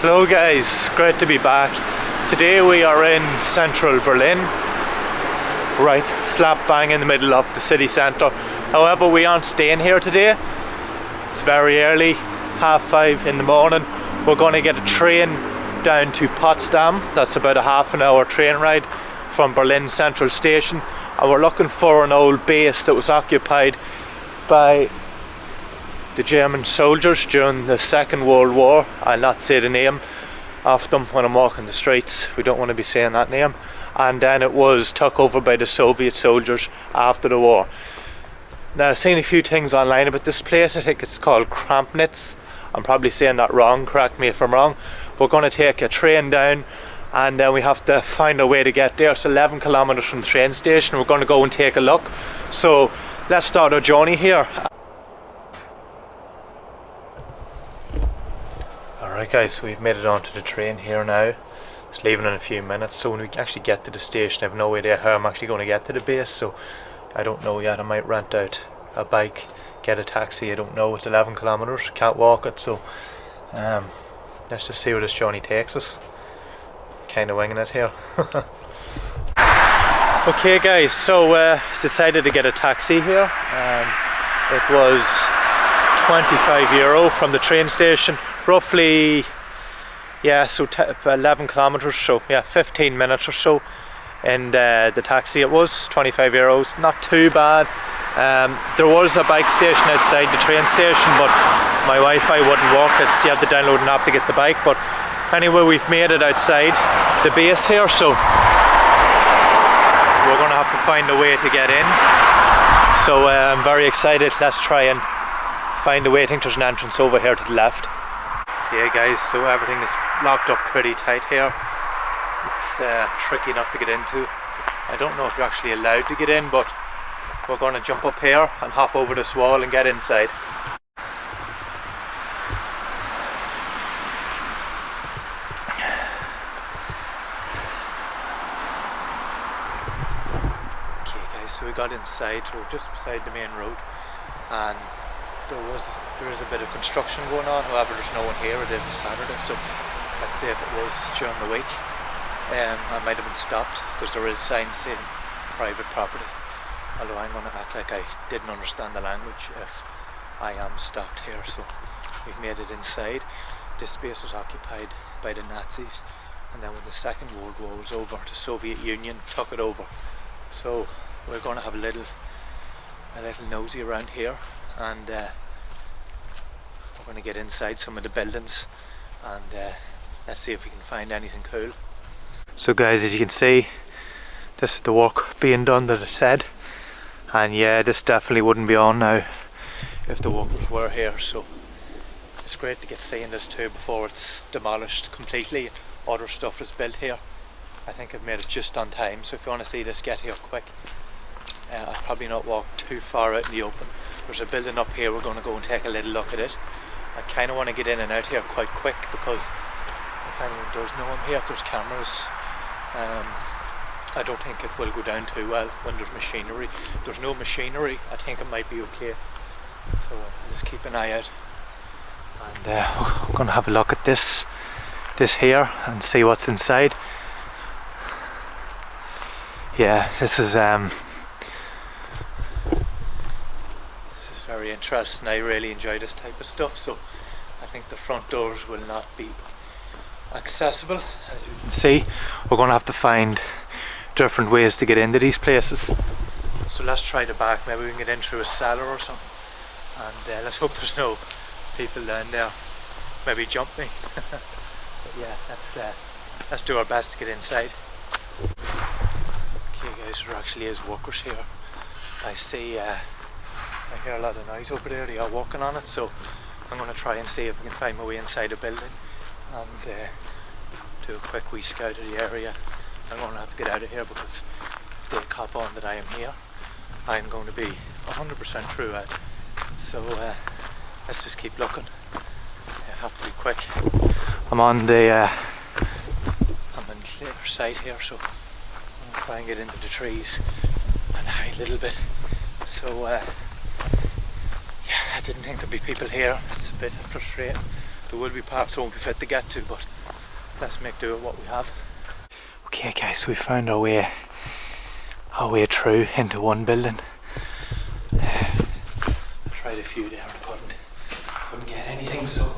Hello guys, great to be back. Today we are in central Berlin, right slap bang in the middle of the city centre. However, we aren't staying here today. It's very early, 5:30 in the morning. We're going to get a train down to Potsdam. That's about a half an hour train ride from Berlin Central Station, and we're looking for an old base that was occupied by the German soldiers during the Second World War. I'll not say the name of them when I'm walking the streets. We don't want to be saying that name. And then it was took over by the Soviet soldiers after the war. Now, I've seen a few things online about this place. I think it's called Krampnitz. I'm probably saying that wrong, correct me if I'm wrong. We're going to take a train down, and then we have to find a way to get there. It's 11 kilometers from the train station. We're going to go and take a look. So let's start our journey here. Alright guys, so we've made it onto the train here now. It's leaving in a few minutes, so when we actually get to the station I have no idea how I'm actually going to get to the base, so I don't know yet. I might rent out a bike, get a taxi, I don't know. It's 11 kilometers, can't walk it, so let's just see where this journey takes us. Kinda winging it here. Okay guys, so decided to get a taxi here. It was €25 from the train station, roughly, yeah, so 11 kilometers, so yeah, 15 minutes or so. And the taxi, it was €25, not too bad. There was a bike station outside the train station, but my Wi-Fi wouldn't work. You have to download an app to get the bike. But anyway, we've made it outside the base here, so we're going to have to find a way to get in. So I'm very excited. Let's try and find a way. I think there's an entrance over here to the left. Yeah guys, so everything is locked up pretty tight here. It's tricky enough to get into. I don't know if you're actually allowed to get in, but we're going to jump up here and hop over this wall and get inside. Okay guys, so we got inside. We're just beside the main road, and there is a bit of construction going on. However, there's no one here. It is a Saturday, so let's say if it was during the week, I might have been stopped, because there is signs saying private property. Although I'm going to act like I didn't understand the language if I am stopped here. So we've made it inside. This space was occupied by the Nazis, and then when the Second World War was over, the Soviet Union took it over. So we're going to have a little nosy around here, and we're going to get inside some of the buildings, and let's see if we can find anything cool. So guys, as you can see, this is the work being done that it said, and yeah, this definitely wouldn't be on now if the workers were here. So it's great to get seeing this too before it's demolished completely. Other stuff is built here. I think I've made it just on time, so if you want to see this, get here quick. I'll probably not walk too far out in the open. There's a building up here, we're going to go and take a little look at it. I kind of want to get in and out here quite quick, because if anyone does know I'm here, if there's cameras, I don't think it will go down too well when there's machinery. If there's no machinery, I think it might be okay. So just keep an eye out. And we're going to have a look at this here and see what's inside. Yeah, this is very interesting. I really enjoy this type of stuff, so I think the front doors will not be accessible. As you can see, we're going to have to find different ways to get into these places. So let's try the back. Maybe we can get in through a cellar or something, and let's hope there's no people down there. Maybe jump me. But yeah, let's do our best to get inside. Okay guys, there actually is workers here. I see I hear a lot of noise over there. They are working on it, so I'm going to try and see if we can find my way inside a building and do a quick wee scout of the area. I'm going to have to get out of here, because if they cop on that I am here, I'm going to be 100% true out. So let's just keep looking. I have to be quick. I'm on the I'm on the other side here, so I'm going to try and get into the trees and hide a little bit. So yeah, I didn't think there'd be people here. It's a bit frustrating. There will be parts that won't be fit to get to, but let's make do with what we have. Okay guys, so we found our way through into one building. I tried a few there and couldn't get anything, so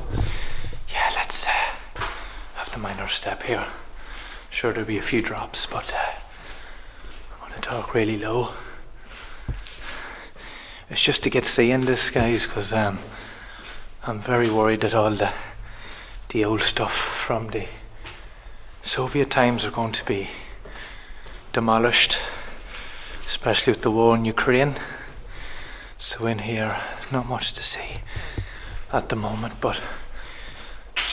yeah, let's have to mind our step here. Sure there'll be a few drops, but I'm going to talk really low. It's just to get seeing this, guys, because I'm very worried that all the old stuff from the Soviet times are going to be demolished, especially with the war in Ukraine. So in here, not much to see at the moment, but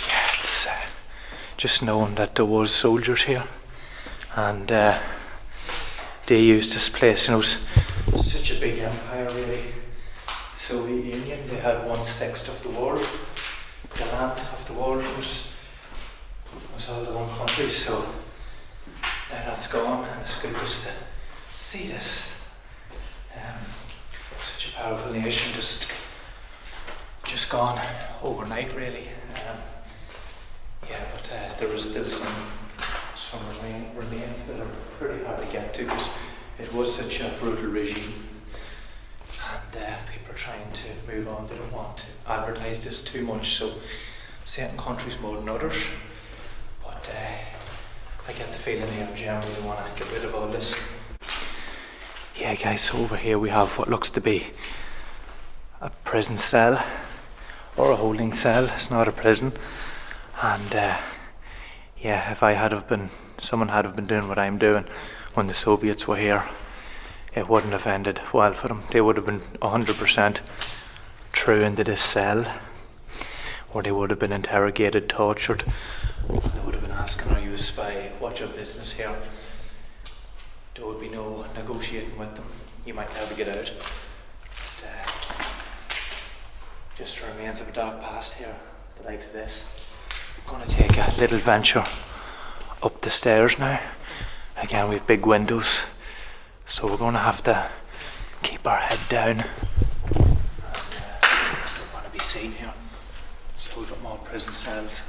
yeah, it's just knowing that there was soldiers here, and they used this place, you know, such a big empire really. The Soviet Union, they had 1/6 of the world. The land of the world was all the one country, so now that's gone, and it's good just to see this. Such a powerful nation just gone overnight really. Yeah, but there is still some remains that are pretty hard to get to because it was such a brutal regime, and people are trying to move on. They don't want to advertise this too much, so certain countries more than others, but I get the feeling they generally want to get rid of all this. Yeah guys, so over here we have what looks to be a prison cell or a holding cell. It's not a prison, and yeah, if someone had have been doing what I'm doing when the Soviets were here, it wouldn't have ended well for them. They would have been 100% through into this cell, or they would have been interrogated, tortured. They would have been asking, are you a spy? What's your business here? There would be no negotiating with them. You might never get out. But, just the remains of a dark past here, the likes of this. We're going to take a little venture up the stairs now. Again, we have big windows, so we're going to have to keep our head down. And don't want to be seen here. So we've got more prison cells,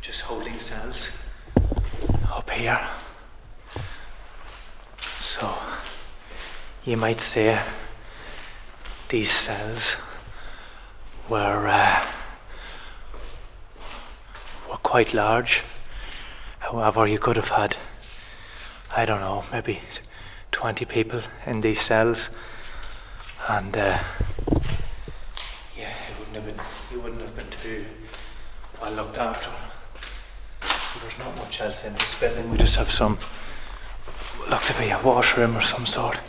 just holding cells up here. So you might say these cells were quite large. However, you could have had, I don't know, maybe 20 people in these cells, and yeah, you wouldn't have been too well looked after. So there's not much else in this building. We just have some, look to be a washroom or some sort.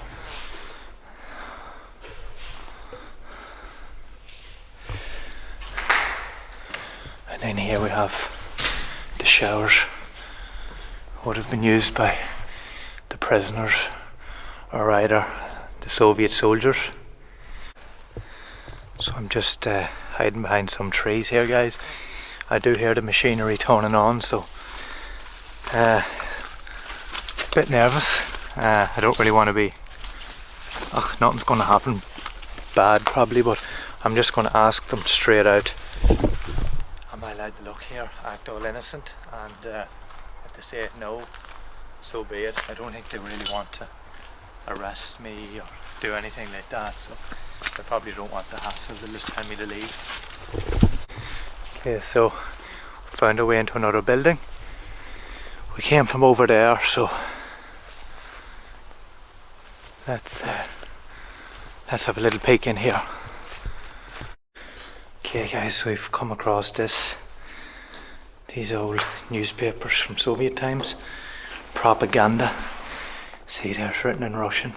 And then here we have the showers. Would have been used by the prisoners, or rather the Soviet soldiers. So I'm just hiding behind some trees here, guys. I do hear the machinery turning on, so a bit nervous. I don't really want to be, nothing's going to happen bad probably, but I'm just going to ask them straight out, am I allowed to look here, act all innocent? And if they say no, so be it. I don't think they really want to arrest me or do anything like that, so they probably don't want the hassle. They'll just tell me to leave. Okay, so found our way into another building. We came from over there, so let's have a little peek in here. Okay guys, so we've come across these old newspapers from Soviet times, propaganda. See, there's written in Russian,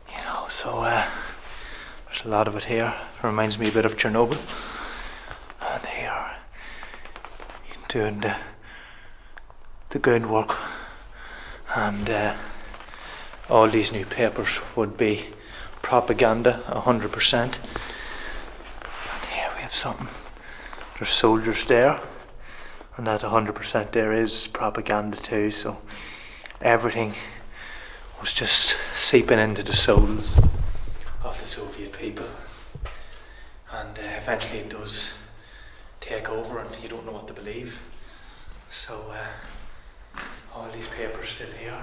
you know, so there's a lot of it here. It reminds me a bit of Chernobyl. And here, doing the good work, and all these new papers would be propaganda 100%. And here we have something, there's soldiers there, and that 100% there is propaganda too, so everything was just seeping into the souls of the Soviet people, and eventually it does take over and you don't know what to believe. So all these papers still here,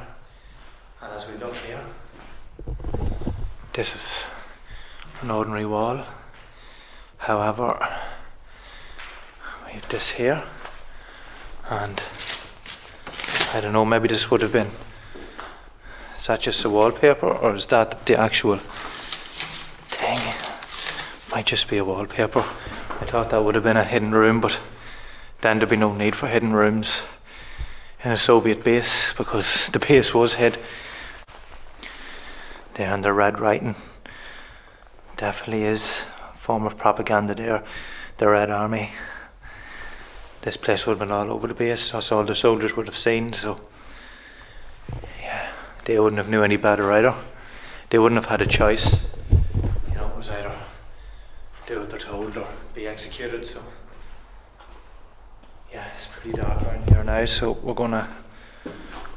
and as we look here, this is an ordinary wall. However, we have this here, and I don't know, maybe this would have been, is that just a wallpaper or is that the actual thing? Might just be a wallpaper. I thought that would have been a hidden room, but then there'd be no need for hidden rooms in a Soviet base because the base was hid. There in the red writing, definitely is a form of propaganda there, the Red Army. This place would have been all over the base, that's all the soldiers would have seen, so yeah, they wouldn't have knew any better either. They wouldn't have had a choice. You know, it was either do what they're told or be executed, so yeah, it's pretty dark around here now, so we're gonna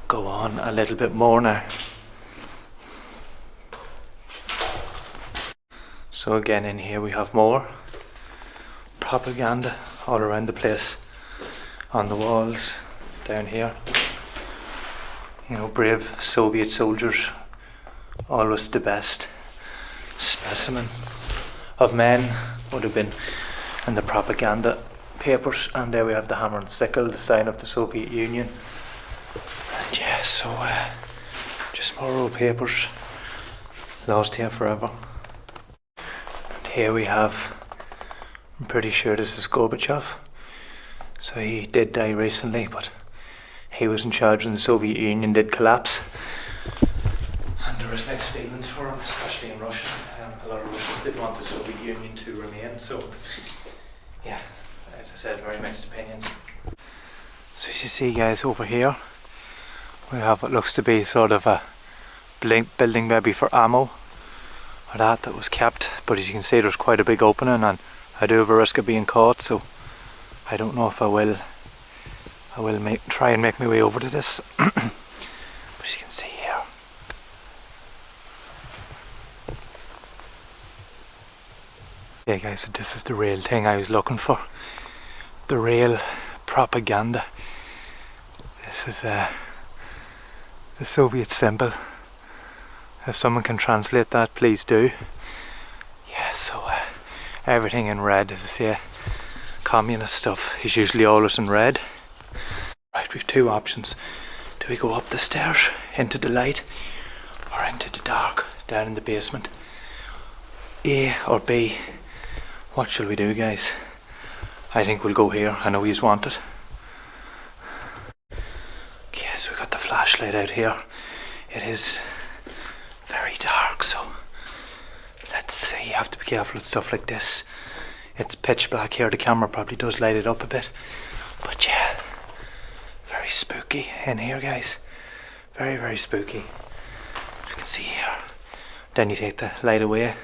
go on a little bit more now. So again, in here we have more propaganda all around the place, on the walls, down here. You know, brave Soviet soldiers, always the best specimen of men would have been in the propaganda papers. And there we have the hammer and sickle, the sign of the Soviet Union. And yeah, so just more old papers, lost here forever. Here we have, I'm pretty sure this is Gorbachev. So he did die recently, but he was in charge when the Soviet Union did collapse. And there was mixed feelings for him, especially in Russia. A lot of Russians didn't want the Soviet Union to remain, so yeah, as I said, very mixed opinions. So as you see guys, over here we have what looks to be sort of a building maybe for ammo, or that was kept, but as you can see there's quite a big opening and I do have a risk of being caught, so I don't know if I will try and make my way over to this. But as you can see here, yeah guys, so this is the real thing I was looking for, the real propaganda. This is the Soviet symbol. If someone can translate that, please do. Yeah, so everything in red, as I say, communist stuff is usually always in red. Right, we have two options. Do we go up the stairs into the light or into the dark down in the basement? A or B? What shall we do, guys? I think we'll go here. I know he's wanted. Okay, so we got the flashlight out here. It is very dark, so let's see. You have to be careful with stuff like this. It's pitch black here. The camera probably does light it up a bit, but yeah, very spooky in here, guys. Very, very spooky. As you can see here. Then you take the light away,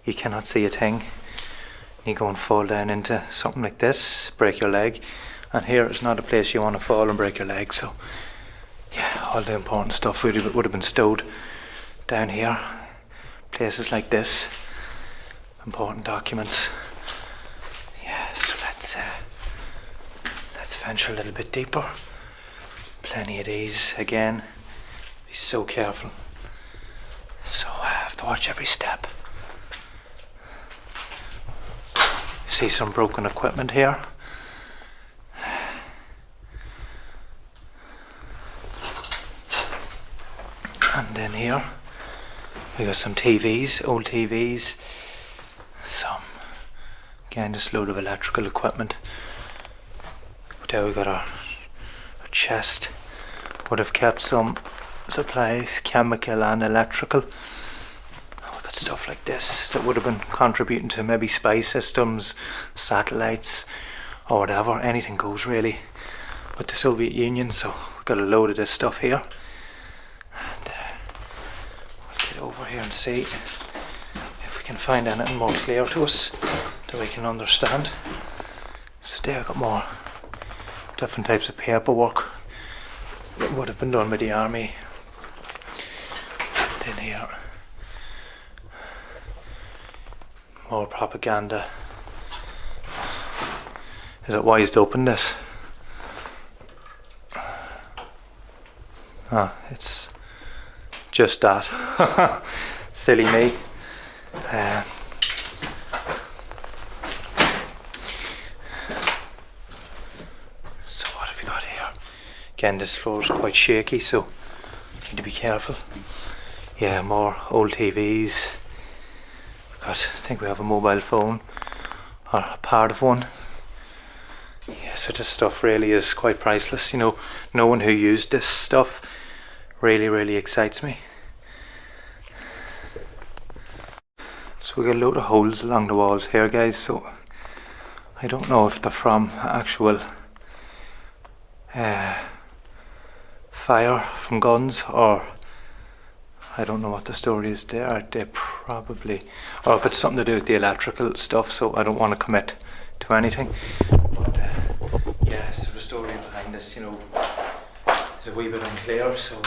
you cannot see a thing. You go and fall down into something like this, break your leg, and here is not a place you want to fall and break your leg. So yeah, all the important stuff would have been stowed down here. Places like this, important documents. Yeah, so let's venture a little bit deeper. Plenty of these again. Be so careful. So I have to watch every step. See some broken equipment here. And then here we got some TVs, old TVs, some, again, just a load of electrical equipment. But there we got our chest. Would have kept some supplies, chemical and electrical. And we got stuff like this that would have been contributing to maybe spy systems, satellites, or whatever. Anything goes really with the Soviet Union. So we got a load of this stuff here. Over here and see if we can find anything more clear to us that we can understand. So there I've got more different types of paperwork that would have been done by the army. Then here, more propaganda. Is it wise to open this? Ah, it's just that. Silly me. So what have we got here? Again, this floor is quite shaky, so need to be careful. Yeah, more old TVs. I think we have a mobile phone, or a part of one. Yeah, so this stuff really is quite priceless. You know, knowing who used this stuff really excites me. So we got a load of holes along the walls here, guys, so I don't know if they're from actual fire from guns, or I don't know what the story is there. They probably, or if it's something to do with the electrical stuff, so I don't want to commit to anything. But yeah, so the story behind this, you know, is a wee bit unclear. So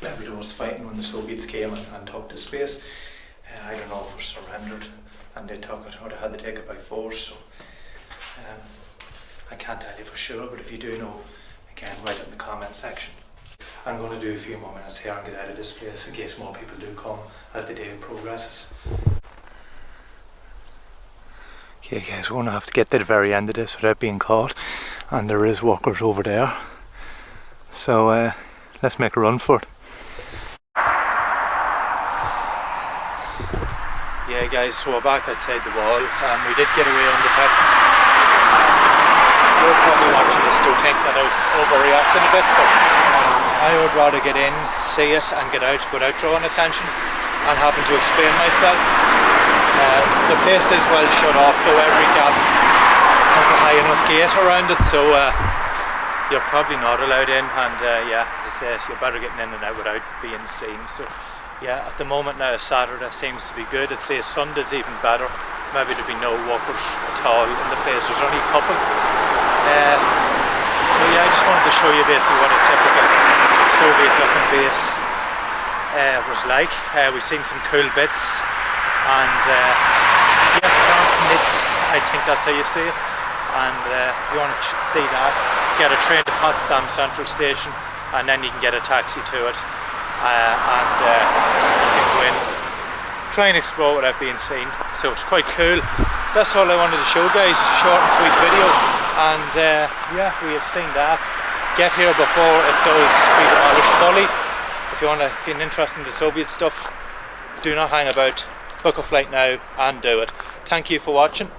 everyone was fighting when the Soviets came and took the space. I don't know if it was surrendered and they took it, or they had to take it by force. So I can't tell you for sure, but if you do know, again, write it in the comment section. I'm going to do a few more minutes here and get out of this place in case more people do come as the day progresses. Okay guys, we're going to have to get to the very end of this without being caught, and there is workers over there. So let's make a run for it. Yeah guys, so we're back outside the wall. We did get away undetected. You're probably watching this, don't think that I was overreacting a bit, but I would rather get in, see it and get out without drawing attention and having to explain myself. The place is well shut off, though every gap has a high enough gate around it, so you're probably not allowed in, and yeah, as I say, you're better getting in and out without being seen. So yeah, at the moment now Saturday seems to be good. I'd say Sunday's even better. Maybe there'd be no workers at all in the place, there's only a couple. But yeah, I just wanted to show you basically what a typical Soviet looking base was like. We've seen some cool bits, and yeah, knits, I think that's how you say it. And if you want to see that, get a train to Potsdam Central Station, and then you can get a taxi to it, and you can go in, try and explore without being seen. So it's quite cool. That's all I wanted to show, guys. It's a short and sweet video, and yeah, we have seen that. Get here before it does be demolished fully. If you're interested in the Soviet stuff, do not hang about. Book a flight now and do it. Thank you for watching.